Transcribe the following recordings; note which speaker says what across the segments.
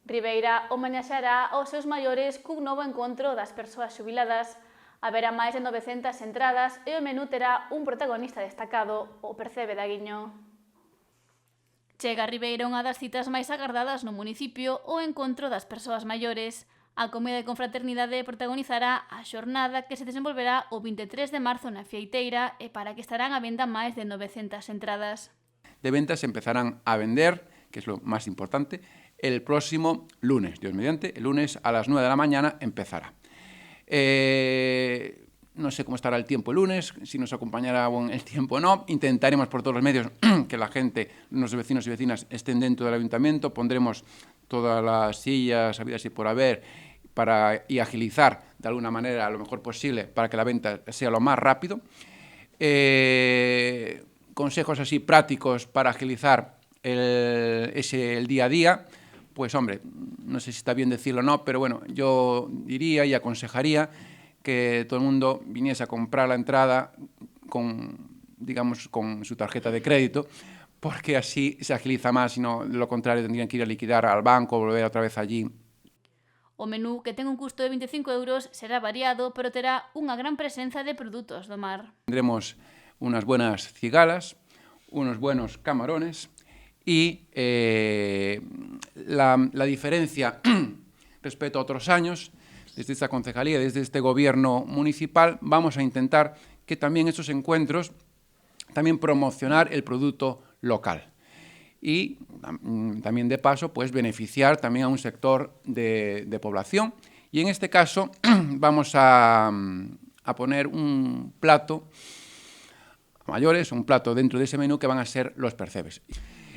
Speaker 1: Ribeira homenaxeará aos seus maiores cun novo encontro das persoas xubiladas. Haberá máis de 900 entradas e o menú terá un protagonista destacado, o Percebe de Aguiño. Chega a Ribeira unha das citas máis agardadas no municipio, o encontro das persoas maiores. A comida de confraternidade protagonizará a xornada que se desenvolverá o 23 de marzo na Fieiteira e para que estarán á venda máis de 900 entradas.
Speaker 2: De ventas se empezarán a vender, que es lo más importante, el próximo lunes, Dios mediante, el lunes a las 9 de la mañana empezará. No sé cómo estará el tiempo el lunes, si nos acompañará el tiempo o no. Intentaremos por todos los medios que la gente, los vecinos y vecinas, estén dentro del ayuntamiento. Pondremos todas las sillas habidas y por haber y agilizar de alguna manera lo mejor posible para que la venta sea lo más rápido. Consejos así prácticos para agilizar el día a día. Pues hombre, no sé si está bien decirlo o no, pero bueno, yo diría y aconsejaría que todo el mundo viniese a comprar la entrada con su tarjeta de crédito, porque así se agiliza más, y no de lo contrario tendrían que ir a liquidar al banco, volver otra vez allí.
Speaker 1: O menú, que ten un custo de 25 €, será variado, pero terá unha gran presenza de produtos do mar.
Speaker 2: Tendremos unas buenas cigalas, unos buenos camarones y la diferencia respecto a otros años, desde esta concejalía, desde este gobierno municipal, vamos a intentar que también estos encuentros, también promocionar el producto local. Y también de paso, pues beneficiar también a un sector de población. Y en este caso vamos a poner un plato mayores, un plato dentro de ese menú que van a ser los percebes.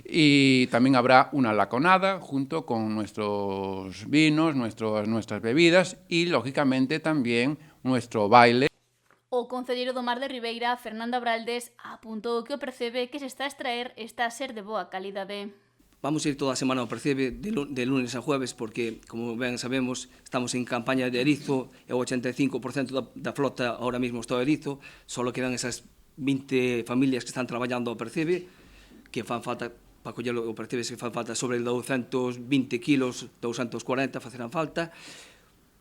Speaker 2: Y también habrá una laconada junto con nuestros vinos, nuestras bebidas y, lógicamente, también nuestro baile.
Speaker 1: O concelleiro do Mar de Ribeira, Fernando Abraldes, apuntou que o Percebe que se está a extraer está a ser de boa calidade.
Speaker 3: Vamos a ir toda a semana ao Percebe de lunes a jueves porque, como ben sabemos, estamos en campaña de erizo e o 85% da flota ahora mismo está o erizo, só quedan esas 20 familias que están traballando ao Percebe, que fan falta para coller o Percebe, se fan falta sobre 220 kilos, 240 facerán falta.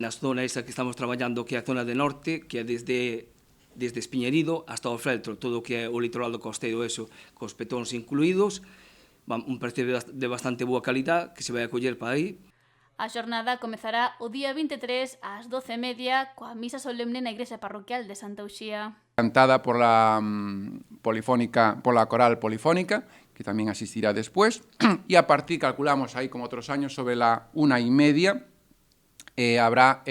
Speaker 3: Na zona esa que estamos traballando, que é a zona de norte, que é desde Espiñerido hasta o Feltro, todo o que é o litoral do costeiro, eso, cos petóns incluídos, un Percebe de bastante boa calidad que se vai a coller para aí.
Speaker 1: A xornada comezará o día 23 ás 12:30 coa misa solemne na igrexa parroquial de Santa Uxía.
Speaker 2: Cantada por la coral polifónica, que también asistirá después, y a partir, calculamos ahí como otros años, sobre la 1:30, habrá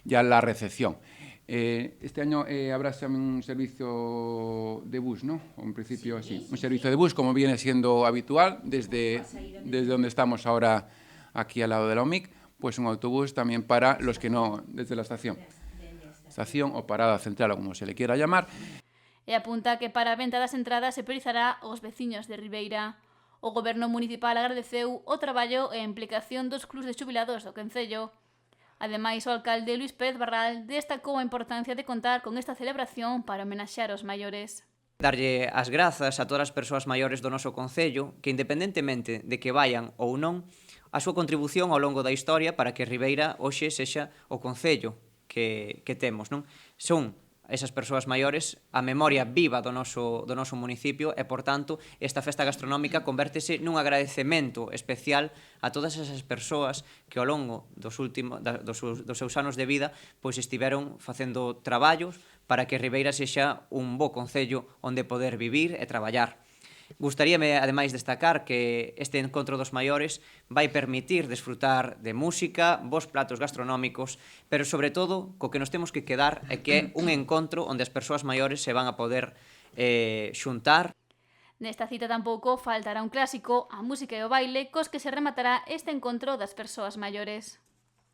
Speaker 2: ya la recepción. Este año habrá también un servicio de bus, ¿no? En principio, sí. Un servicio de bus, como viene siendo habitual, desde donde estamos ahora, aquí al lado de la OMIC, pues un autobús también para los que no, desde la estación o parada central, o como se le quiera llamar.
Speaker 1: E apunta que para a venta das entradas se priorizará aos veciños de Ribeira. O Goberno municipal agradeceu o traballo e a implicación dos clubs de xubilados do concello. Ademais, o alcalde Luís Pérez Barral destacou a importancia de contar con esta celebración para homenaxear os maiores.
Speaker 4: Darlle as grazas a todas as persoas maiores do noso concello que, independentemente de que vayan ou non, a súa contribución ao longo da historia para que Ribeira hoxe sexa o concello que temos, non? Son esas persoas maiores a memoria viva do noso municipio e, por tanto, esta festa gastronómica convértese nun agradecemento especial a todas esas persoas que ao longo dos seus anos de vida pois estiveron facendo traballos para que Ribeira sexa un bo concello onde poder vivir e traballar. Gustaríame, ademais, destacar que este encontro dos maiores vai permitir desfrutar de música, bons platos gastronómicos, pero, sobre todo, co que nos temos que quedar é que é un encontro onde as persoas maiores se van a poder xuntar.
Speaker 1: Nesta cita tampouco faltará un clásico, a música e o baile, cos que se rematará este encontro das persoas maiores.